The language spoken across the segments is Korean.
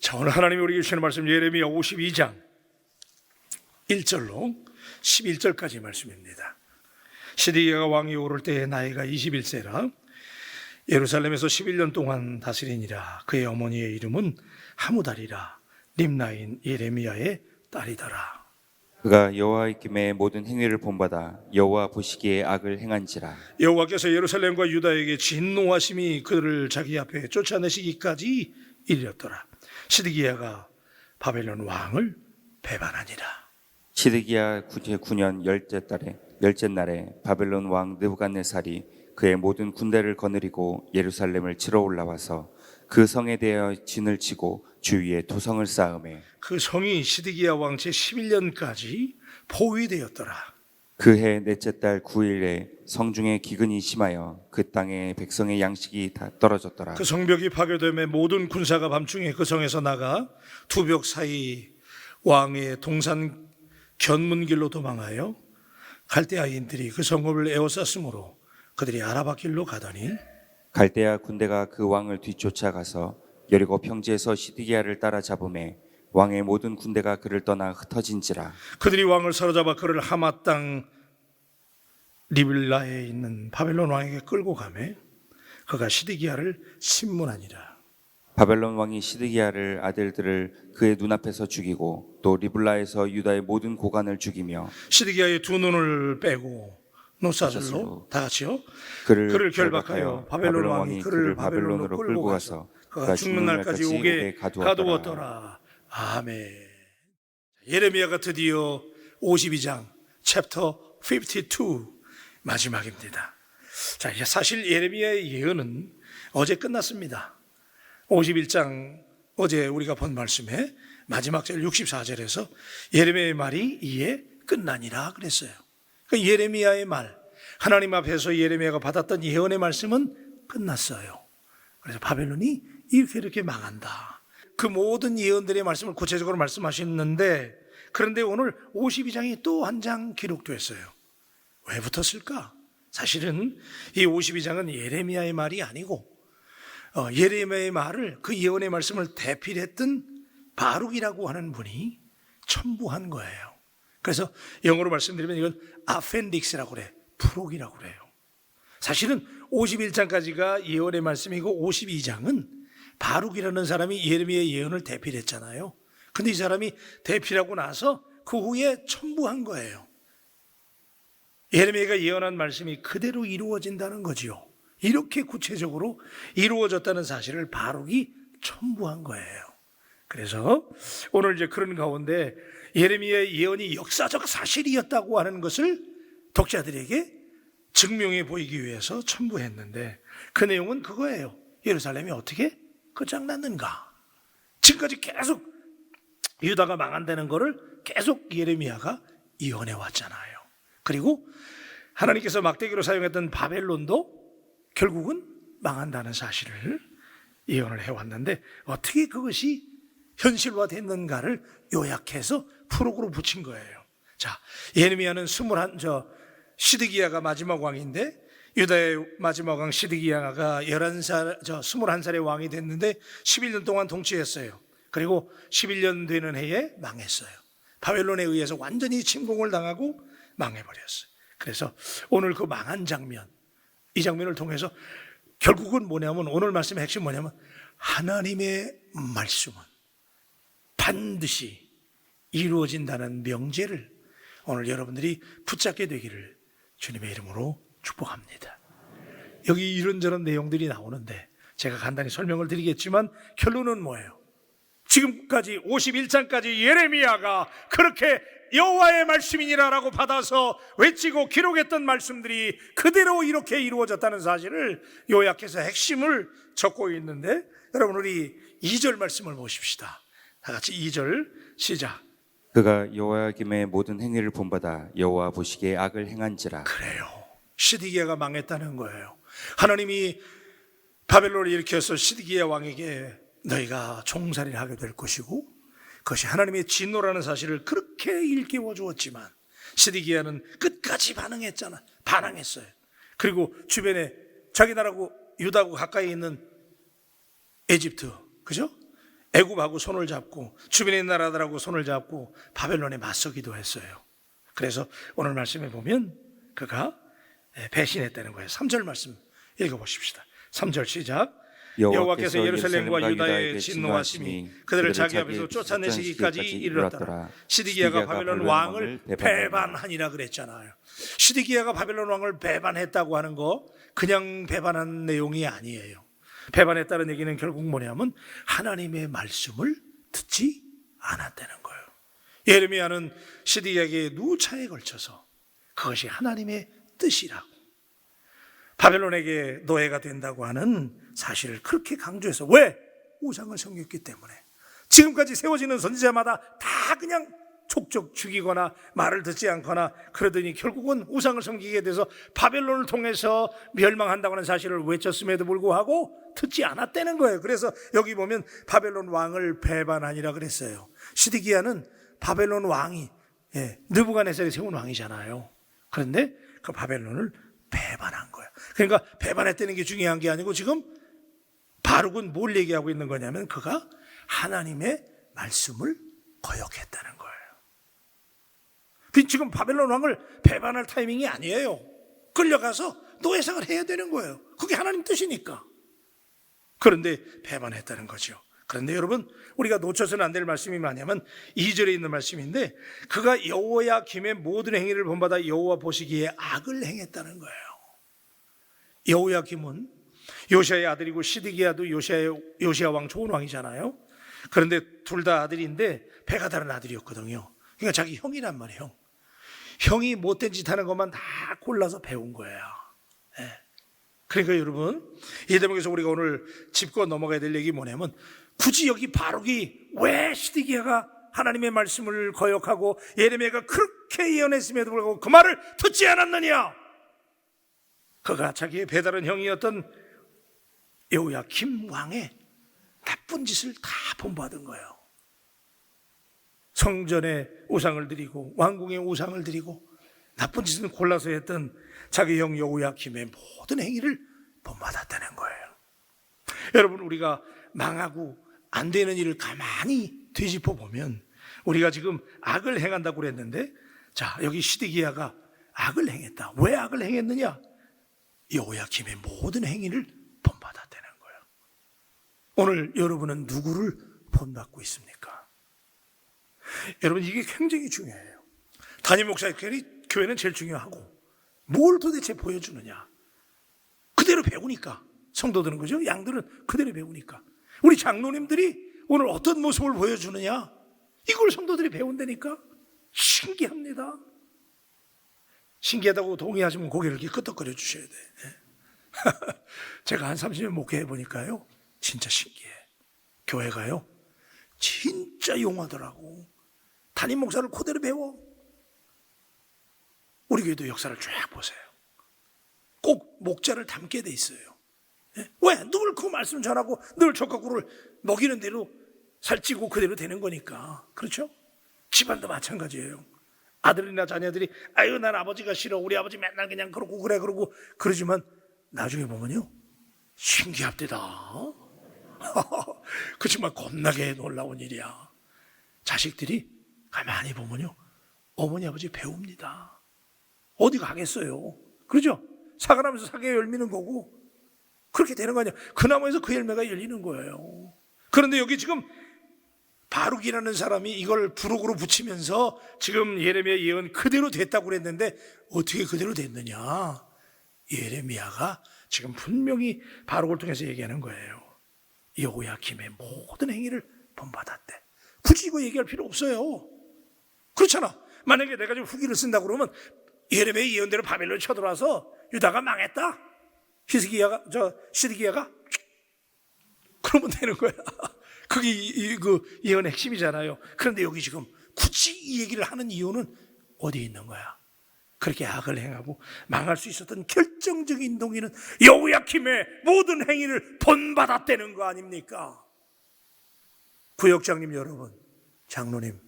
자, 오늘 하나님이 우리에게 주시는 말씀 예레미야 52장 1절로 11절까지 말씀입니다. 시드기야가 왕이 오를 때에 나이가 21세라 예루살렘에서 11년 동안 다스리니라. 그의 어머니의 이름은 하무달이라. 림나인 예레미야의 딸이더라. 그가 여호와의 김에 모든 행위를 본받아 여호와 보시기에 악을 행한지라. 여호와께서 예루살렘과 유다에게 진노하심이 그들을 자기 앞에 쫓아내시기까지 이르렀더라. 시드기야가 바벨론 왕을 배반하니라. 시드기야 9년 열째 날에 바벨론 왕 느부갓네살이 그의 모든 군대를 거느리고 예루살렘을 치러 올라와서 그 성에 대하여 진을 치고 주위에 도성을 쌓음에 그 성이 시드기야 왕 제11년까지 포위되었더라. 그해 넷째 달 9일에 성중에 기근이 심하여 그 땅에 백성의 양식이 다 떨어졌더라. 그 성벽이 파괴되매 모든 군사가 밤중에 그 성에서 나가 두 벽 사이 왕의 동산 견문길로 도망하여 갈대아인들이 그 성읍을 에워쌌으므로 그들이 아라바 길로 가더니 갈대아 군대가 그 왕을 뒤쫓아가서 여리고 평지에서 시드기야를 따라잡음에 왕의 모든 군대가 그를 떠나 흩어진지라. 그들이 왕을 사로잡아 그를 하마 땅 리블라에 있는 바벨론 왕에게 끌고 가매 그가 시드기야를 심문하니라. 바벨론 왕이 시드기야를 아들들을 그의 눈앞에서 죽이고 또 리블라에서 유다의 모든 고관을 죽이며 시드기야의 두 눈을 빼고 노사들로 다 같이요 그를 결박하여 바벨론 왕이 그를 바벨론으로 끌고 가서 그가 죽는 날까지 오게 가두었더라. 아멘. 예레미야가 드디어 52장 챕터 52 마지막입니다. 자, 사실 예레미야의 예언은 어제 끝났습니다. 51장 어제 우리가 본 말씀에 마지막 절 64절에서 예레미야의 말이 이에 끝나니라 그랬어요. 그러니까 예레미야의 말, 하나님 앞에서 예레미야가 받았던 예언의 말씀은 끝났어요. 그래서 바벨론이 이렇게 망한다. 그 모든 예언들의 말씀을 구체적으로 말씀하셨는데 그런데 오늘 52장이 또 한 장 기록됐어요. 왜 붙었을까? 사실은 이 52장은 예레미야의 말이 아니고 예레미야의 말을 그 예언의 말씀을 대필했던 바룩이라고 하는 분이 첨부한 거예요. 그래서 영어로 말씀드리면 이건 아펜딕스라고 그래. 프록이라고 그래요. 사실은 51장까지가 예언의 말씀이고 52장은 바룩이라는 사람이 예레미야의 예언을 대필했잖아요. 근데 이 사람이 대필하고 나서 그 후에 첨부한 거예요. 예레미야가 예언한 말씀이 그대로 이루어진다는 거지요. 이렇게 구체적으로 이루어졌다는 사실을 바룩이 첨부한 거예요. 그래서 오늘 이제 그런 가운데 예레미야의 예언이 역사적 사실이었다고 하는 것을 독자들에게 증명해 보이기 위해서 첨부했는데 그 내용은 그거예요. 예루살렘이 어떻게 끝장났는가. 지금까지 계속 유다가 망한다는 것을 계속 예레미야가 예언해 왔잖아요. 그리고 하나님께서 막대기로 사용했던 바벨론도 결국은 망한다는 사실을 예언을 해왔는데 어떻게 그것이 현실화됐는가를 요약해서 프록으로 붙인 거예요. 자, 예레미야는 시드기야가 마지막 왕인데 유다의 마지막 왕 시드기야가 21살의 왕이 됐는데 11년 동안 통치했어요. 그리고 11년 되는 해에 망했어요. 바벨론에 의해서 완전히 침공을 당하고 망해버렸어요. 그래서 오늘 그 망한 장면, 이 장면을 통해서 결국은 뭐냐면 오늘 말씀의 핵심은 뭐냐면 하나님의 말씀은 반드시 이루어진다는 명제를 오늘 여러분들이 붙잡게 되기를 주님의 이름으로 축복합니다. 여기 이런저런 내용들이 나오는데 제가 간단히 설명을 드리겠지만 결론은 뭐예요? 지금까지 51장까지 예레미야가 그렇게 여호와의 말씀이니라라고 받아서 외치고 기록했던 말씀들이 그대로 이렇게 이루어졌다는 사실을 요약해서 핵심을 적고 있는데 여러분 우리 2절 말씀을 보십시다. 다 같이 2절 시작. 그가 여호와의 김에 모든 행위를 본받아 여호와 보시기에 악을 행한지라. 그래요. 시드기야가 망했다는 거예요. 하나님이 바벨론을 일으켜서 시드기야 왕에게 너희가 종살이를 하게 될 것이고 그것이 하나님의 진노라는 사실을 그렇게 일깨워 주었지만 시드기야는 끝까지 반항했어요. 그리고 주변에 자기 나라고 유다고 가까이 있는 에집트, 그죠? 애굽하고 손을 잡고 주변의 나라들하고 손을 잡고 바벨론에 맞서기도 했어요. 그래서 오늘 말씀에 보면 그가 배신했다는 거예요. 3절 말씀 읽어보십시다. 3절 시작. 여호와께서 예루살렘과 유다에 진노하심이 그들을 자기 앞에서 쫓아내시기까지 이르렀더라. 시드기야가 바벨론 왕을 배반하니라 그랬잖아요. 시드기야가 바벨론 왕을 배반했다고 하는 거 그냥 배반한 내용이 아니에요. 배반했다는 얘기는 결국 뭐냐면 하나님의 말씀을 듣지 않았다는 거예요. 예레미야는 시드기야에게 누차에 걸쳐서 그것이 하나님의 뜻이라고, 바벨론에게 노예가 된다고 하는 사실을 그렇게 강조해서, 왜? 우상을 섬겼기 때문에. 지금까지 세워지는 선지자마다 다 그냥 족족 죽이거나 말을 듣지 않거나 그러더니 결국은 우상을 섬기게 돼서 바벨론을 통해서 멸망한다고 하는 사실을 외쳤음에도 불구하고 듣지 않았다는 거예요. 그래서 여기 보면 바벨론 왕을 배반하니라 그랬어요. 시드기야는 바벨론 왕이 느부갓네살이 세운 왕이잖아요. 그런데 그 바벨론을 배반한 거예요. 그러니까 배반했다는 게 중요한 게 아니고 지금 바룩은 뭘 얘기하고 있는 거냐면 그가 하나님의 말씀을 거역했다는 거예요. 지금 바벨론 왕을 배반할 타이밍이 아니에요. 끌려가서 노예상을 해야 되는 거예요. 그게 하나님 뜻이니까. 그런데 배반했다는 거죠. 그런데 여러분, 우리가 놓쳐서는 안 될 말씀이 뭐냐면 2절에 있는 말씀인데 그가 여호야김의 모든 행위를 본받아 여호와 보시기에 악을 행했다는 거예요. 여호야김은 요시아의 아들이고 시드기야도 요시아 왕 좋은 왕이잖아요. 그런데 둘 다 아들인데 배가 다른 아들이었거든요. 그러니까 자기 형이란 말이에요. 형이 못된 짓 하는 것만 다 골라서 배운 거예요. 그러니까 여러분, 이 대목에서 우리가 오늘 짚고 넘어가야 될 얘기 뭐냐면 굳이 여기 바룩이 왜 시드기야가 하나님의 말씀을 거역하고 예레미야가 그렇게 예언했음에도 불구하고 그 말을 듣지 않았느냐? 그가 자기의 배다른 형이었던 여호야김 왕의 나쁜 짓을 다 본받은 거예요. 성전에 우상을 드리고 왕궁에 우상을 드리고 나쁜 짓을 골라서 했던 자기 형 여호야김의 모든 행위를 본받았다는 거예요. 여러분, 우리가 망하고 안 되는 일을 가만히 되짚어 보면 우리가 지금 악을 행한다고 그랬는데, 자, 여기 시드기야가 악을 행했다. 왜 악을 행했느냐? 여호야김의 모든 행위를 본받았다는 거예요. 오늘 여러분은 누구를 본받고 있습니까? 여러분, 이게 굉장히 중요해요. 담임 목사님들이 교회는 제일 중요하고 뭘 도대체 보여주느냐? 그대로 배우니까. 성도들은 그죠? 양들은 그대로 배우니까. 우리 장로님들이 오늘 어떤 모습을 보여주느냐? 이걸 성도들이 배운다니까. 신기합니다. 신기하다고 동의하시면 고개를 이렇게 끄덕거려 주셔야 돼. 제가 한 30년 목회해 보니까요, 진짜 신기해. 교회가요 진짜 용하더라고. 담임 목사를 그대로 배워. 우리 교회도 역사를 쫙 보세요. 꼭 목자를 닮게 돼 있어요. 왜? 늘 그 말씀 전하고 늘 젖가구를 먹이는 대로 살찌고 그대로 되는 거니까. 그렇죠? 집안도 마찬가지예요. 아들이나 자녀들이 아유 난 아버지가 싫어, 우리 아버지 맨날 그냥 그러고 그래 그러고 그러지만 나중에 보면요 신기합니다. 그 정말 겁나게 놀라운 일이야. 자식들이 가만히 보면요 어머니 아버지 배웁니다. 어디 가겠어요. 그렇죠? 사과나무에서 사과가 열리는 거고 그렇게 되는 거 아니야. 그 나무에서 그 열매가 열리는 거예요. 그런데 여기 지금 바룩이라는 사람이 이걸 부록으로 붙이면서 지금 예레미야 예언 그대로 됐다고 그랬는데 어떻게 그대로 됐느냐? 예레미야가 지금 분명히 바룩을 통해서 얘기하는 거예요. 여호야김의 모든 행위를 본받았대. 굳이 이거 얘기할 필요 없어요. 그렇잖아. 만약에 내가 지금 후기를 쓴다고 그러면 예레미야 예언대로 바벨론에 쳐들어와서 유다가 망했다. 시드기야가 그러면 되는 거야. 그게 그 예언의 핵심이잖아요. 그런데 여기 지금 굳이 이 얘기를 하는 이유는 어디에 있는 거야? 그렇게 악을 행하고 망할 수 있었던 결정적인 동기는 여호야김의 모든 행위를 본받았다는 거 아닙니까? 구역장님 여러분, 장로님,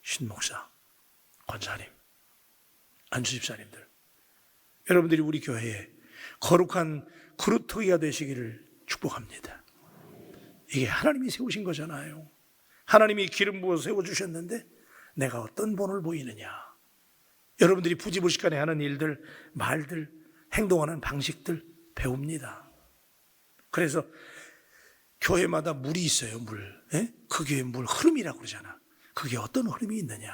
신목사, 권사님, 안수집사님들, 여러분들이 우리 교회에 거룩한 그루터기가 되시기를 축복합니다. 이게 하나님이 세우신 거잖아요. 하나님이 기름 부어서 세워주셨는데 내가 어떤 본을 보이느냐. 여러분들이 부지불식간에 하는 일들, 말들, 행동하는 방식들 배웁니다. 그래서 교회마다 물이 있어요. 물. 그 교회 물 흐름이라고 그러잖아. 그게 어떤 흐름이 있느냐.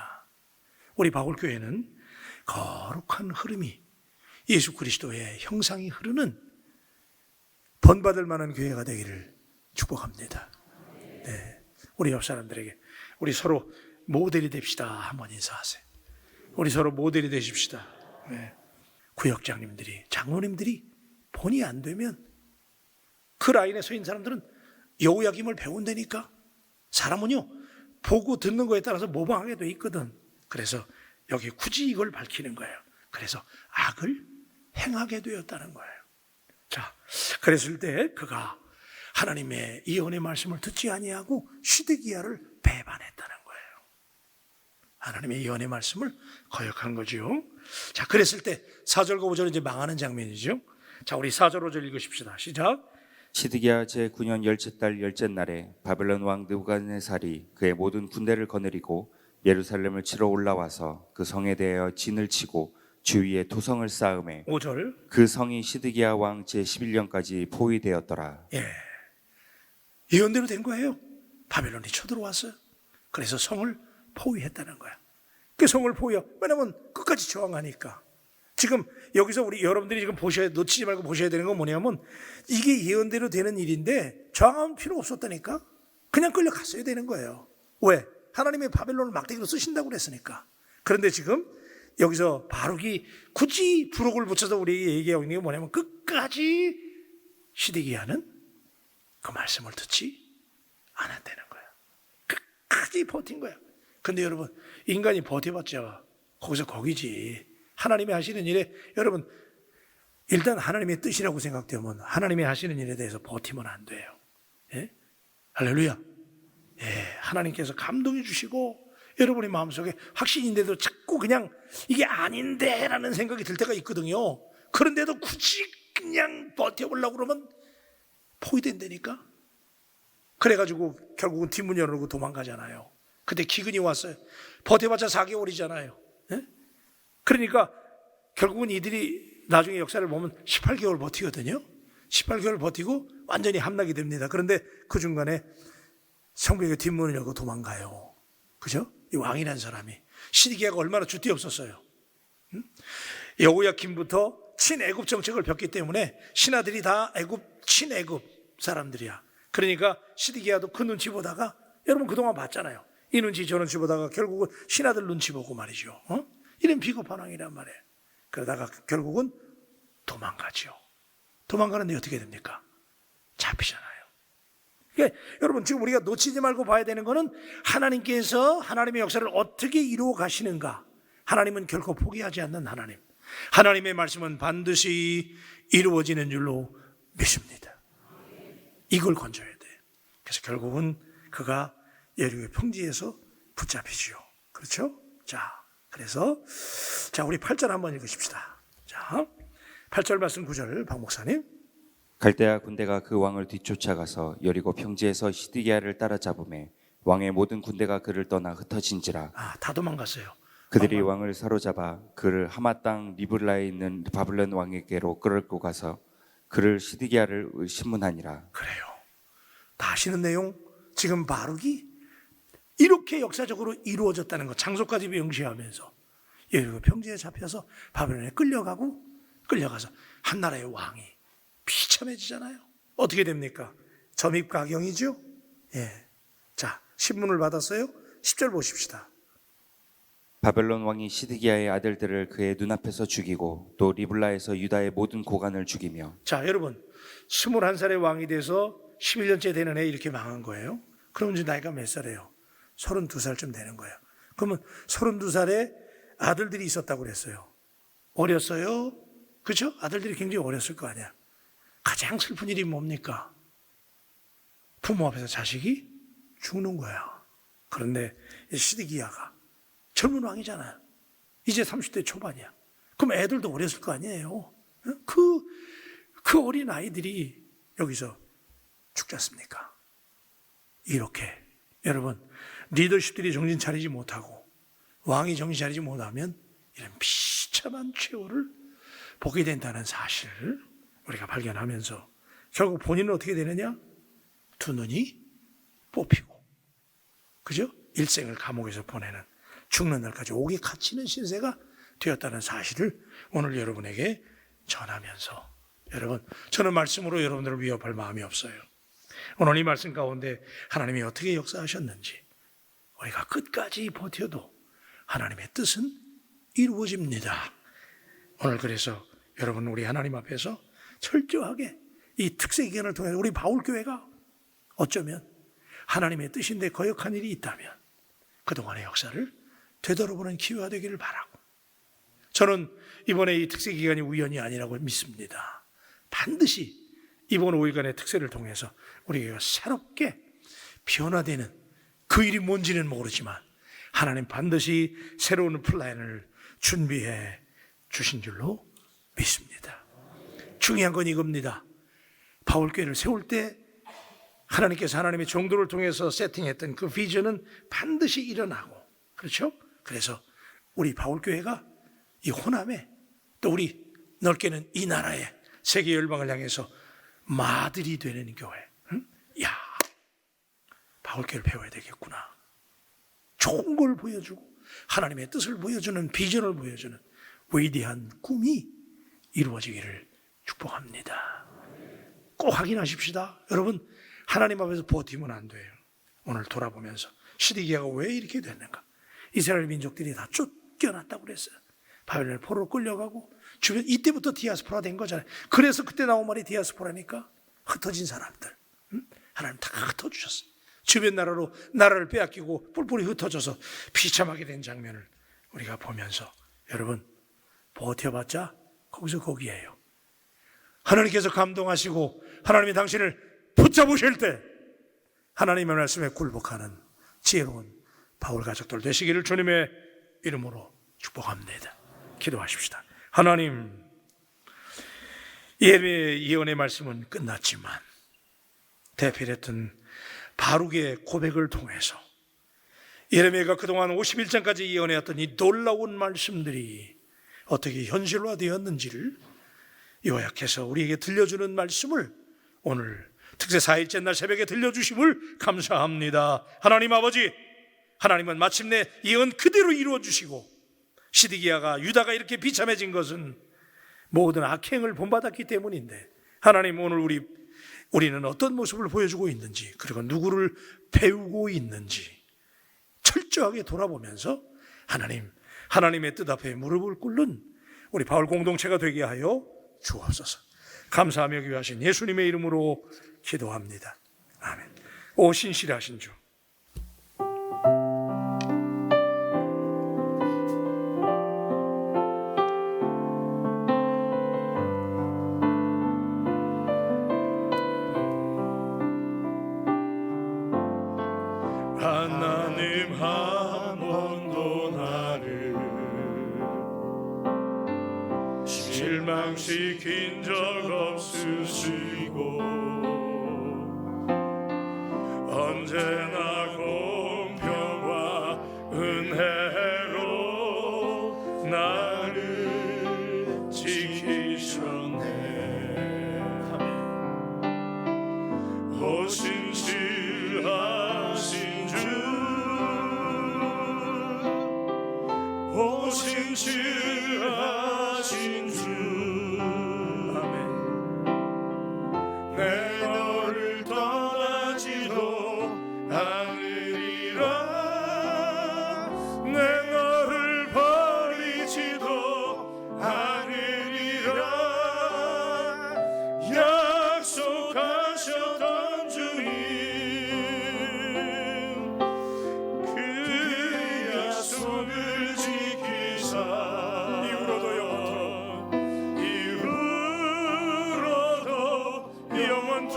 우리 바울교회는 거룩한 흐름이 예수 그리스도의 형상이 흐르는 번받을 만한 교회가 되기를 축복합니다. 네. 우리 옆 사람들에게 우리 서로 모델이 됩시다. 한번 인사하세요. 우리 서로 모델이 되십시다. 네. 구역장님들이, 장로님들이 본이 안 되면 그 라인에 서 있는 사람들은 여호야김을 배운다니까. 사람은요 보고 듣는 거에 따라서 모방하게 돼 있거든. 그래서 여기 굳이 이걸 밝히는 거예요. 그래서 악을 행하게 되었다는 거예요. 자, 그랬을 때 그가 하나님의 예언의 말씀을 듣지 아니하고 시드기야를 배반했다는 거예요. 하나님의 예언의 말씀을 거역한 거죠. 자, 그랬을 때 4절과 5절은 이제 망하는 장면이죠. 자, 우리 4절 5절 읽으십시다. 시작. 시드기야 제9년 열째 달 열째 날에 바벨론 왕 느부갓네살이 그의 모든 군대를 거느리고 예루살렘을 치러 올라와서 그 성에 대하여 진을 치고 주위에 토성을 쌓음에 5절. 그 성이 시드기야 왕 제11년까지 포위되었더라. 예, 예언대로 된 거예요. 바벨론이 쳐들어왔어요. 그래서 성을 포위했다는 거야. 그 성을 포위해. 왜냐면 끝까지 저항하니까. 지금 여기서 우리 여러분들이 지금 놓치지 말고 보셔야 되는 건 뭐냐면 이게 예언대로 되는 일인데 저항하면 필요 없었다니까. 그냥 끌려갔어야 되는 거예요. 왜? 하나님의 바벨론을 막대기로 쓰신다고 그랬으니까. 그런데 지금 여기서 바룩이 굳이 부록을 붙여서 우리에게 얘기하고 있는 게 뭐냐면 끝까지 시드기야는 그 말씀을 듣지 않았다는 거예요. 끝까지 버틴 거예요. 근데 여러분, 인간이 버텨봤자 거기서 거기지. 하나님이 하시는 일에, 여러분, 일단 하나님의 뜻이라고 생각되면 하나님이 하시는 일에 대해서 버티면 안 돼요. 예? 할렐루야. 예, 하나님께서 감동해 주시고 여러분의 마음속에 확신인데도 자꾸 그냥 이게 아닌데 라는 생각이 들 때가 있거든요. 그런데도 굳이 그냥 버텨보려고 그러면 포위된다니까. 그래가지고 결국은 뒷문 열어놓고 도망가잖아요. 그때 기근이 왔어요. 버텨봤자 4개월이잖아요. 예? 그러니까 결국은 이들이 나중에 역사를 보면 18개월 버티거든요. 18개월 버티고 완전히 함락이 됩니다. 그런데 그 중간에 성벽의 뒷문을 열고 도망가요. 그죠? 이 왕이라는 사람이. 시드기야가 얼마나 주띠 없었어요. 여호야김부터 친애굽 정책을 폈기 때문에 신하들이 다 친애굽 사람들이야. 그러니까 시드기야도 그 눈치 보다가, 여러분 그동안 봤잖아요. 이 눈치 저 눈치 보다가 결국은 신하들 눈치 보고 말이죠. 이런 비겁한 왕이란 말이에요. 그러다가 결국은 도망가죠. 도망가는데 어떻게 됩니까? 잡히잖아요. 그러니까 여러분 지금 우리가 놓치지 말고 봐야 되는 거는 하나님께서 하나님의 역사를 어떻게 이루어 가시는가. 하나님은 결코 포기하지 않는 하나님. 하나님의 말씀은 반드시 이루어지는 줄로 믿습니다. 이걸 건져야 돼. 그래서 결국은 그가 예리고의 평지에서 붙잡히지요. 그렇죠? 자, 그래서 우리 8절 한번 읽으십시다. 자, 8절 말씀 9절 박 목사님. 갈대아 군대가 그 왕을 뒤쫓아가서 여리고 평지에서 시드기야를 따라잡음에 왕의 모든 군대가 그를 떠나 흩어진지라. 다 도망갔어요. 그들이 왕을 사로잡아 그를 하마 땅 리블라에 있는 바벨론 왕에게로 끌고 가서 그를 시드기야를 신문하니라. 그래요. 다 아시는 내용. 지금 바룩이 이렇게 역사적으로 이루어졌다는 것, 장소까지 명시하면서 여리고 평지에 잡혀서 바벨론에 끌려가서 한 나라의 왕이 비참해지잖아요. 어떻게 됩니까? 점입가경이죠. 예. 자, 신문을 받았어요. 10절 보십시다. 바벨론 왕이 시드기야의 아들들을 그의 눈앞에서 죽이고 또 리블라에서 유다의 모든 고관을 죽이며. 자, 여러분 21살의 왕이 돼서 11년째 되는 해 이렇게 망한 거예요. 그럼 이제 나이가 몇 살이에요? 32살쯤 되는 거예요. 그러면 32살에 아들들이 있었다고 그랬어요. 어렸어요? 그렇죠? 아들들이 굉장히 어렸을 거 아니야. 가장 슬픈 일이 뭡니까? 부모 앞에서 자식이 죽는 거야. 그런데 시드기야가 젊은 왕이잖아요. 이제 30대 초반이야. 그럼 애들도 어렸을 거 아니에요. 그 어린 아이들이 여기서 죽지 않습니까? 이렇게 여러분 리더십들이 정신 차리지 못하고 왕이 정신 차리지 못하면 이런 비참한 최후를 보게 된다는 사실을 우리가 발견하면서 결국 본인은 어떻게 되느냐? 두 눈이 뽑히고, 그죠? 일생을 감옥에서 보내는, 죽는 날까지 옥에 갇히는 신세가 되었다는 사실을 오늘 여러분에게 전하면서, 여러분, 저는 말씀으로 여러분들을 위협할 마음이 없어요. 오늘 이 말씀 가운데 하나님이 어떻게 역사하셨는지 우리가 끝까지 버텨도 하나님의 뜻은 이루어집니다. 오늘 그래서 여러분, 우리 하나님 앞에서 철저하게 이 특세기간을 통해서 우리 바울교회가 어쩌면 하나님의 뜻인데 거역한 일이 있다면 그동안의 역사를 되돌아보는 기회가 되기를 바라고, 저는 이번에 이 특세기간이 우연이 아니라고 믿습니다. 반드시 이번 5일간의 특세를 통해서 우리가 새롭게 변화되는, 그 일이 뭔지는 모르지만 하나님 반드시 새로운 플랜을 준비해 주신 줄로 믿습니다. 중요한 건 이겁니다. 바울교회를 세울 때 하나님께서 하나님의 정도를 통해서 세팅했던 그 비전은 반드시 일어나고, 그렇죠? 그래서 우리 바울교회가 이 호남에, 또 우리 넓게는 이 나라에, 세계 열방을 향해서 마들이 되는 교회. 야, 바울교회를 배워야 되겠구나. 좋은 걸 보여주고 하나님의 뜻을 보여주는, 비전을 보여주는 위대한 꿈이 이루어지기를 축복합니다. 꼭 확인하십시다. 여러분, 하나님 앞에서 버티면 안 돼요. 오늘 돌아보면서 시드기야가 왜 이렇게 됐는가? 이스라엘 민족들이 다 쫓겨났다고 그랬어요. 바벨론 포로로 끌려가고, 주변 이때부터 디아스포라 된 거잖아요. 그래서 그때 나온 말이 디아스포라니까 흩어진 사람들. 하나님 다 흩어주셨어요. 주변 나라로 나라를 빼앗기고 뿔뿔이 흩어져서 비참하게 된 장면을 우리가 보면서, 여러분, 버텨봤자 거기서 거기에요. 하나님께서 감동하시고 하나님이 당신을 붙잡으실 때 하나님의 말씀에 굴복하는 지혜로운 바울 가족들 되시기를 주님의 이름으로 축복합니다. 기도하십시다. 하나님, 예배의 예언의 말씀은 끝났지만 대필했던 바룩의 고백을 통해서 예레미야가 그동안 51장까지 예언해왔던 이 놀라운 말씀들이 어떻게 현실화되었는지를 요약해서 우리에게 들려주는 말씀을 오늘 특세 4일째 날 새벽에 들려주심을 감사합니다. 하나님 아버지, 하나님은 마침내 예언 그대로 이루어주시고, 시드기야가, 유다가 이렇게 비참해진 것은 모든 악행을 본받았기 때문인데, 하나님, 오늘 우리는 어떤 모습을 보여주고 있는지, 그리고 누구를 배우고 있는지 철저하게 돌아보면서 하나님의 뜻 앞에 무릎을 꿇는 우리 바울 공동체가 되게 하여 주옵소서. 감사하며 기도하신 예수님의 이름으로 기도합니다. 아멘. 오 신실하신 주, 하나님 한 번도 나를 실망시킨 적 없으시고 언제나 공평과 은혜로 나를 지키셨네. 신실하신 주, 오 신실하신 주, 아멘. 내 너를 떠나지도 않으리라, 내 너를 버리지도 않으리라. 약속하셨던 주님, 그 약속을 지키사 이후로도 영원토록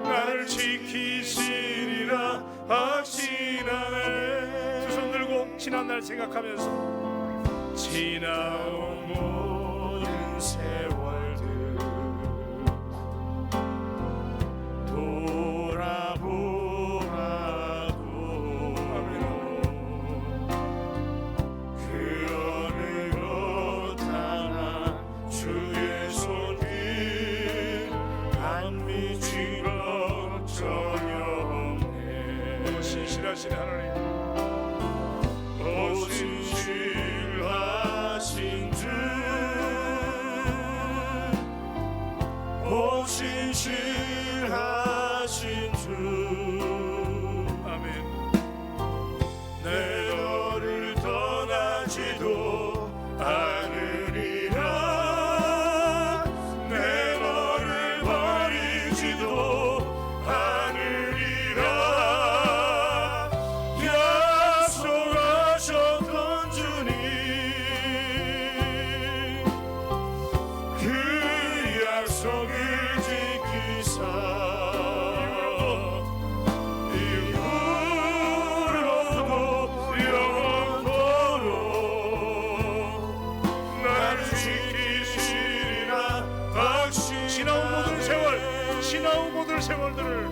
나를 지키시리라 확신하네. 두 손 들고 지난 날 생각하면서 지나온 모든 세월들 신실하신 하나님, 신실하신 주, 오 신실하신 주, 아멘. 내 너를 떠나지도 않으리라, 내 너를 버리지도 않으리라, 약속하셨던 주님, 그 약속을 지키사 이후로도 영원토록 나를 지키시리라 확신하네. 지나온 모든 세월, 지나온 모든 세월들을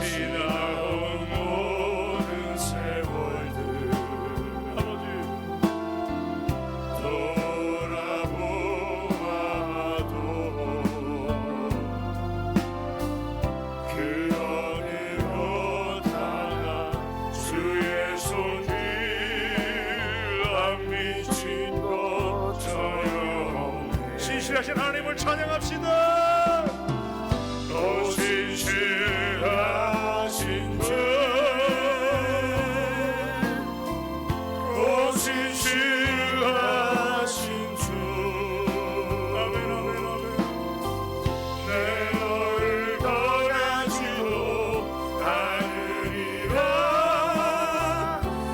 지나온 모든 세월들 아버지 돌아보아도 그 어디로 다가 주의 손길 안 미친 것처럼 신실하신 하나님을 찬양합시다. 또 신실하신 주, 오 신실하신 주, 아멘, 아멘, 아멘. 내 너를 떠나지도 않으리라,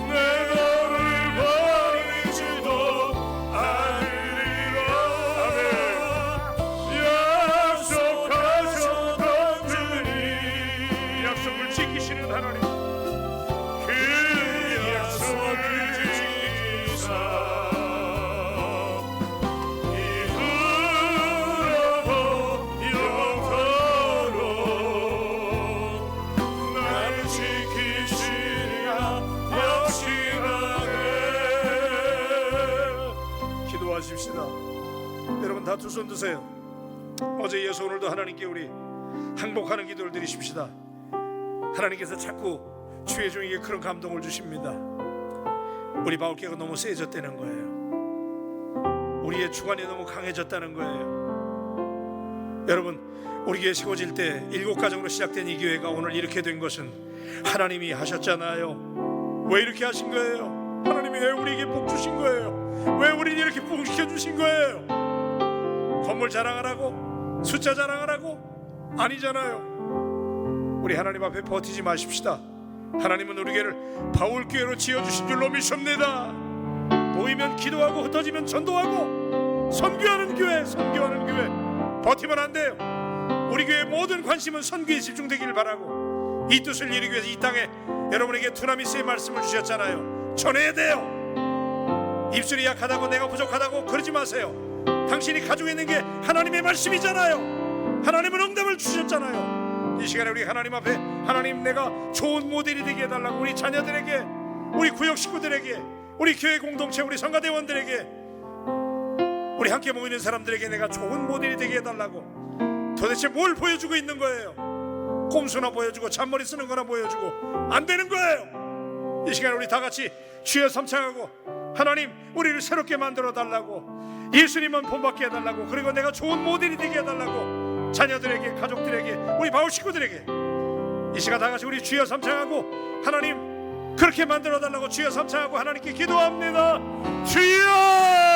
내 너를 버리지도 않으리라, 약속하셨던 주님, 약속을 지키시는 하나님, 그 약속을 지키사 이후로도 영원토록 나를 지키시리라 확신하네. 기도하십시다. 여러분 다 두 손 드세요. 어제 이어서 오늘도 하나님께 우리 항복하는 기도를 드리십시다. 하나님께서 자꾸 주의 종에게 그런 감동을 주십니다. 우리 바울교회가 너무 세졌다는 거예요. 우리의 주관이 너무 강해졌다는 거예요. 여러분, 우리 교회 세워질 때 7가정으로 시작된 이 교회가 오늘 이렇게 된 것은 하나님이 하셨잖아요. 왜 이렇게 하신 거예요? 하나님이 왜 우리에게 복 주신 거예요? 왜 우리를 이렇게 부흥시켜 주신 거예요? 건물 자랑하라고? 숫자 자랑하라고? 아니잖아요. 우리 하나님 앞에 버티지 마십시다. 하나님은 우리 교회를 바울교회로 지어주신 줄로 믿습니다. 보이면 기도하고 흩어지면 전도하고 선교하는 교회, 선교하는 교회. 버티면 안 돼요. 우리 교회의 모든 관심은 선교에 집중되기를 바라고, 이 뜻을 이루기 위해서 이 땅에 여러분에게 두나미스의 말씀을 주셨잖아요. 전해야 돼요. 입술이 약하다고 내가 부족하다고 그러지 마세요. 당신이 가지고 있는 게 하나님의 말씀이잖아요. 하나님은 응답을 주셨잖아요. 이 시간에 우리 하나님 앞에, 하나님 내가 좋은 모델이 되게 해달라고, 우리 자녀들에게, 우리 구역 식구들에게, 우리 교회 공동체, 우리 성가대원들에게, 우리 함께 모이는 사람들에게 내가 좋은 모델이 되게 해달라고. 도대체 뭘 보여주고 있는 거예요? 꼼수나 보여주고 잔머리 쓰는 거나 보여주고 안 되는 거예요. 이 시간에 우리 다 같이 주여 삼창하고, 하나님 우리를 새롭게 만들어 달라고, 예수님만 본받게 해달라고, 그리고 내가 좋은 모델이 되게 해달라고, 자녀들에게, 가족들에게, 우리 바울 식구들에게 이 시간 다 같이 우리 주여 삼창하고, 하나님 그렇게 만들어 달라고 주여 삼창하고 하나님께 기도합니다. 주여!